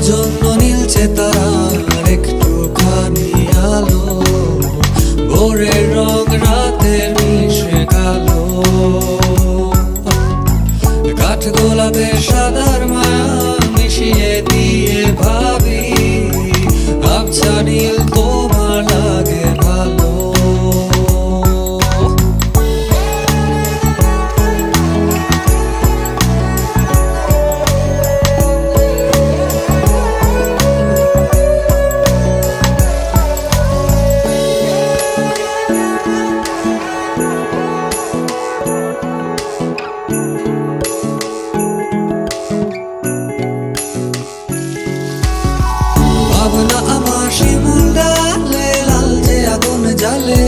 জন্য নীলছে তারার একটুখানি আলো, ভোরের রং রাতের মিশে কালো। কাঠ গোলাপের সাদার মায়া মিশিয়ে দিয়ে ভাবি, আবছা নীল তোমার লাগে ভালো। ভাবনা আমার শিমুল ডালে, লাল যে আগুন জ্বালে,